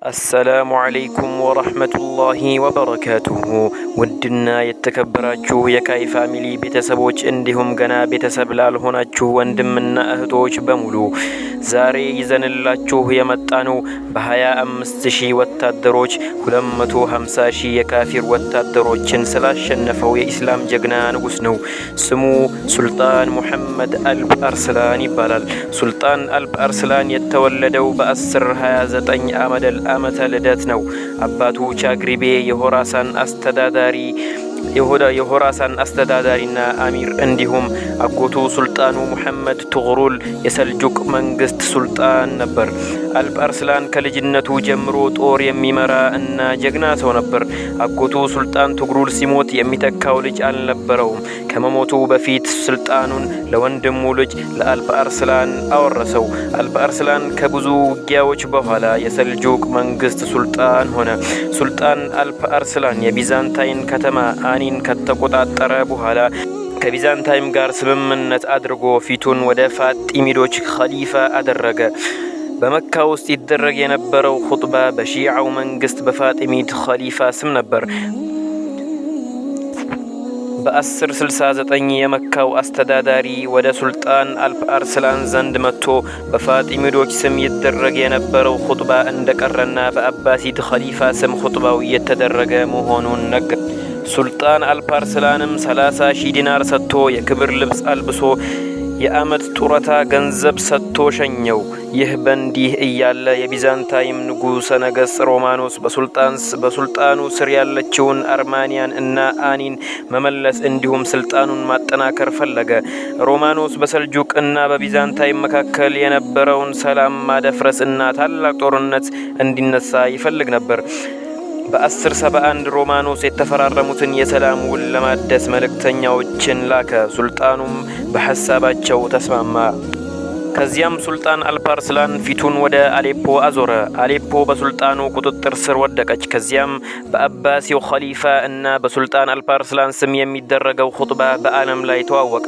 السلام عليكم ورحمة الله وبركاته ودنا يتكبراችሁ የካይ ፋሚሊ ቤተሰቦች እንዲሁም ገና ቤተሰብ ላልሆናችሁ ወንድምና እህቶች በሙሉ ዛሬ ይዘንላችሁ የመጣነው በ25000 ወታደሮች 250000 የካፊር ወታደሮችን ስላሸነፈው የኢስላም ጀግና ንጉስ ነው። ስሙ ሱልጣን ሙሐመድ አልብ አርሰላን ይባላል። ሱልጣን አልብ አርሰላን የተወለደው በ1029 ዓመተ ልደት ነው። አባቱ ቻግሪቤ የሆራሳን አስተዳዳሪና አሚር እንዲሁም አጎቱ ሱልጣኑ ሙሐመድ ቱግሩል የሰልጁቅ መንግስት ሱልጣን ነበር። አልብ አርሰላን ከልጅነቱ ጀምሮ ጦር የሚመራ እና ጀግና ሰው ነበር። አጎቱ ሱልጣን ቱግሩል ሲሞት የሚተካው ልጅ አልነበረውም። ከመሞቱ በፊት ስልጣኑን ለወንድሙ ልጅ ለአልብ አርሰላን አወረሰው። አልብ አርሰላን ከብዙ ውጊያዎች በኋላ የሰልጁቅ መንግስት ሱልጣን ሆነ። ሱልጣን አልብ አርሰላን የቢዛንታይን ከተማ አኒን ከተቆጣጠረ በኋላ ከቢዛንታይም ጋር ስምምነት አድርጎ ፊቱን ወደ ፋጢሚዶች ኸሊፋ አደረገ። በመካ ውስጥ ይደረግ የነበረው ኹጥባ በሺዓው መንግስት በፋጢሚድ ኸሊፋ ስም ነበር። በ1069 የመካው አስተዳዳሪ ወደ ሱልጣን አልብ አርሰላን ዘንድ መጥቶ በፋጢሚዶች ስም ይደረግ የነበረው ኹጥባ እንደቀረና በአባሲድ ኸሊፋ ስም ኹጥባው የተደረገ መሆኑን ነገር ሱልጣን አልብ አርሰላንም 30,000 ዲናር ሰጥቶ የክብር ልብስ አልብሶ የአመት ጡረታ ገንዘብ ሰጥቶ ሸኘው። ይህ በእንዲህ እያለ የቢዛንታይም ንጉሠ ነገሥት ሮማኖስ በሱልጣኑ ስር ያለችውን አርማንያን እና አኒን መመለስ እንዲሁም ስልጣኑን ማጠናከር ፈለገ። ሮማኖስ በሰልጁቅ እና በቢዛንታይም መካከል የነበረውን ሰላም ማደፍረስ እና ታላቅ ጦርነት እንዲነሳ ይፈልግ ነበር። በ1071 ሮማኖስ የተፈራረሙትን የሰላም ውል ለማደስ መልእክተኛዎችን ላከ። ሱልጣኑም በሐሳባቸው ተስማማ። ከዚያም ሱልጣን አልብ አርሰላን ፊቱን ወደ አሌፖ አዞረ። አሌፖ በሱልጣኑ ቁጥጥር ስር ወደቀች። ከዚያም በአባሲው ኸሊፋ እና በሱልጣን አልብ አርሰላን ስም የሚደረገው ኹጥባ በዓለም ላይ ተዋወቀ።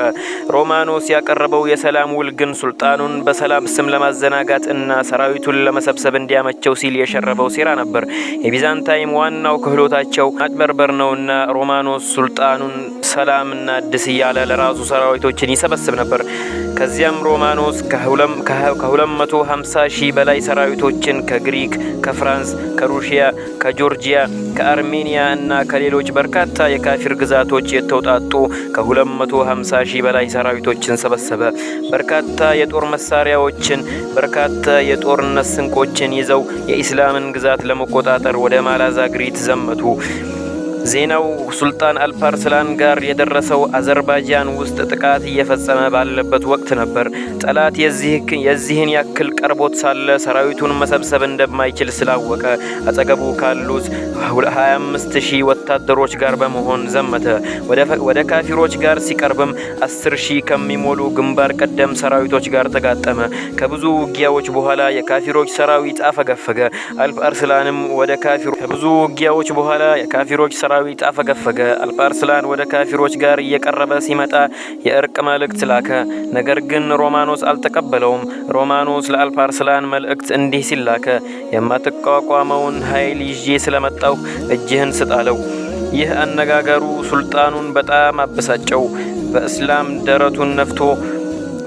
ሮማኖስ ያቀረበው የሰላም ውል ግን ሱልጣኑን በሰላም ስም ለማዘናጋት እና ሰራዊቱን ለመሰብሰብ እንዲያመቸው ሲል የሸረበው ሴራ ነበር። የቢዛንታይም ዋናው ክህሎታቸው ማጭበርበር ነውና ሮማኖስ ሱልጣኑን ሰላምና አዲስ እያለ ለራሱ ሰራዊቶችን ይሰበስብ ነበር። ከዚያም ሮማኖስ ከ250,000 በላይ ሰራዊቶችን ከግሪክ፣ ከፍራንስ፣ ከሩሲያ፣ ከጆርጂያ፣ ከአርሜኒያ እና ከሌሎች በርካታ የካፊር ግዛቶች የተውጣጡ ከ250,000 በላይ ሰራዊቶችን ሰበሰበ። በርካታ የጦር መሳሪያዎችን፣ በርካታ የጦርነት ስንቆችን ይዘው የኢስላምን ግዛት ለመቆጣጠር ወደ ማላዛግሪት ዘመቱ። ዜናው ሱልጣን አልብ አርሰላን ጋር የደረሰው አዘርባይጃን ውስጥ ጥቃት እየፈጸመ ባለበት ወቅት ነበር። ጠላት የዚህን ያክል ቀርቦት ሳለ ሰራዊቱን መሰብሰብ እንደማይችል ስላወቀ አጠገቡ ካሉት 25,000 ወታደሮች ጋር በመሆን ዘመተ። ወደ ካፊሮች ጋር ሲቀርብም 10,000 ከሚሞሉ ግንባር ቀደም ሰራዊቶች ጋር ተጋጠመ። ከብዙ ውጊያዎች በኋላ የካፊሮች ሰራዊት አፈገፈገ። አልብ አርሰላንም ከብዙ ውጊያዎች በኋላ የካፊሮች ሰራዊት አፈገፈገ። አልብ አርሰላን ወደ ካፊሮች ጋር እየቀረበ ሲመጣ የእርቅ መልእክት ላከ። ነገር ግን ሮማኖስ አልተቀበለውም። ሮማኖስ ለአልብ አርሰላን መልእክት እንዲህ ሲል ላከ: የማትቋቋመውን ኃይል ይዤ ስለመጣው እጅህን ስጣለው። ይህ አነጋገሩ ሱልጣኑን በጣም አበሳጨው።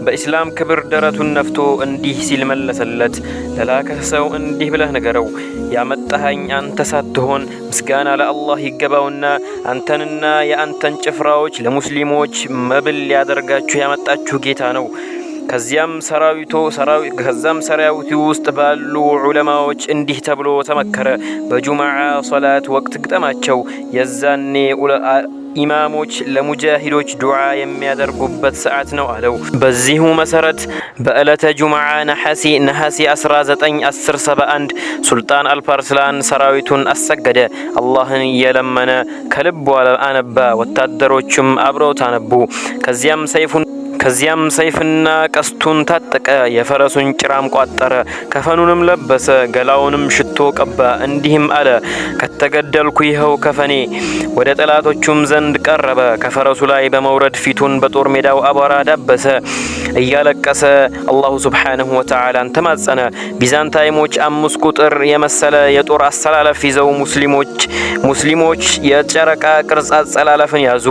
በኢስላም ክብር ደረቱን ነፍቶ እንዲህ ሲል መለሰለት: ለላከህ ሰው እንዲህ ብለህ ንገረው፣ ያመጣኸኝ አንተ ሳትሆን ምስጋና ለአላህ ይገባውና አንተንና የአንተን ጭፍራዎች ለሙስሊሞች መብል ሊያደርጋችሁ ያመጣችሁ ጌታ ነው። ከዛም ሰራዊቱ ውስጥ ባሉ ዑለማዎች እንዲህ ተብሎ ተመከረ: በጁምዓ ሶላት ወቅት ግጠማቸው። የዛኔ ኢማሞች ለሙጃሂዶች ዱዓ የሚያደርጉበት ሰዓት ነው አለው። በዚሁ መሰረት በዕለተ ጁምዓ ነሐሴ 19 ሱልጣን አልብ አርሰላን ሰራዊቱን አሰገደ። አላህን እየለመነ ከልቡ አነባ። ወታደሮቹም አብረው ታነቡ። ከዚያም ሰይፍና ቀስቱን ታጠቀ፣ የፈረሱን ጭራም ቋጠረ፣ ከፈኑንም ለበሰ፣ ገላውንም ሽቶ ቀባ። እንዲህም አለ፣ ከተገደልኩ ይኸው ከፈኔ። ወደ ጠላቶቹም ዘንድ ቀረበ። ከፈረሱ ላይ በመውረድ ፊቱን በጦር ሜዳው አቧራ ዳበሰ። እያለቀሰ አላሁ ሱብሓነሁ ወተዓላን ተማጸነ። ቢዛንታይሞች 5 ቁጥር የመሰለ የጦር አሰላለፍ ይዘው ሙስሊሞች የጨረቃ ቅርጽ አሰላለፍን ያዙ።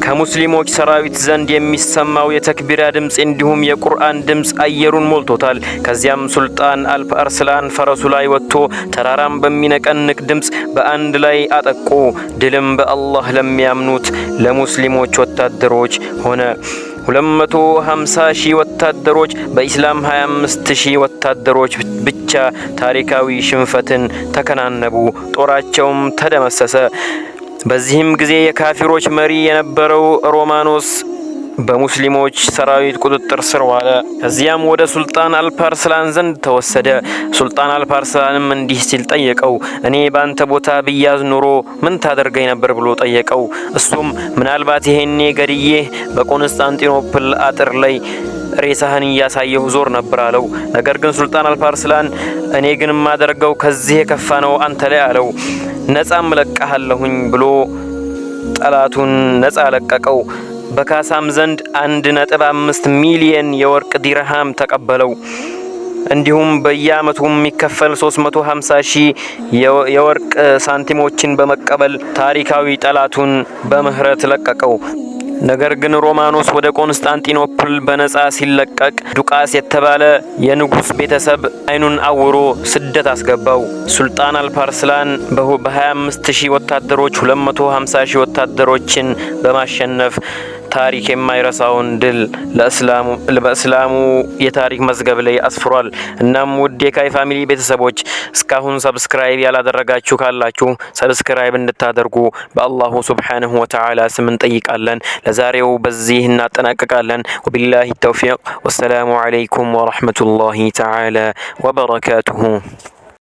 ከሙስሊሞች ሰራዊት ዘንድ የሚሰማው የተክቢራ ድምጽ እንዲሁም የቁርአን ድምጽ አየሩን ሞልቶታል። ከዚያም ሱልጣን አልፍ አርስላን ፈረሱ ላይ ወጥቶ ተራራም በሚነቀንቅ ድምጽ በአንድ ላይ አጠቁ። ድልም በአላህ ለሚያምኑት ለሙስሊሞች ወታደሮች ሆነ። 250,000 ወታደሮች በኢስላም 25,000 ወታደሮች ብቻ ታሪካዊ ሽንፈትን ተከናነቡ። ጦራቸውም ተደመሰሰ። በዚህም ጊዜ የካፊሮች መሪ የነበረው ሮማኖስ በሙስሊሞች ሰራዊት ቁጥጥር ስር ዋለ። ከዚያም ወደ ሱልጣን አልፓርስላን ዘንድ ተወሰደ። ሱልጣን አልፓርስላንም እንዲህ ሲል ጠየቀው፣ እኔ ባንተ ቦታ ብያዝ ኑሮ ምን ታደርገኝ ነበር ብሎ ጠየቀው። እሱም ምናልባት ይሄኔ ገድዬህ በኮንስታንቲኖፕል አጥር ላይ ሬሳህን እያሳየሁ ዞር ነበር አለው። ነገር ግን ሱልጣን አልፓርስላን እኔ ግን ማደርገው ከዚህ የከፋ ነው አንተ ላይ አለው። ነጻም ለቀሃለሁኝ ብሎ ጠላቱን ነጻ ለቀቀው። በካሳም ዘንድ 1.5 ሚሊዮን የወርቅ ዲርሃም ተቀበለው። እንዲሁም በየአመቱ የሚከፈል 350,000 የወርቅ ሳንቲሞችን በመቀበል ታሪካዊ ጠላቱን በምህረት ለቀቀው። ነገር ግን ሮማኖስ ወደ ኮንስታንቲኖፕል በነጻ ሲለቀቅ ዱቃስ የተባለ የንጉስ ቤተሰብ አይኑን አውሮ ስደት አስገባው። ሱልጣን አልፓርስላን በ25,000 ወታደሮች 250,000 ወታደሮችን በማሸነፍ ታሪክ የማይረሳውን ድል በእስላሙ የታሪክ መዝገብ ላይ አስፍሯል። እናም ውድ የካይ ፋሚሊ ቤተሰቦች እስካሁን ሰብስክራይብ ያላደረጋችሁ ካላችሁ ሰብስክራይብ እንድታደርጉ በአላሁ ሱብሓነሁ ወተዓላ ስም እንጠይቃለን። ለዛሬው በዚህ እናጠናቅቃለን። ወቢላሂ ተውፊቅ ወሰላሙ አለይኩም ወረሕመቱላሂ ተዓላ ወበረካቱሁ።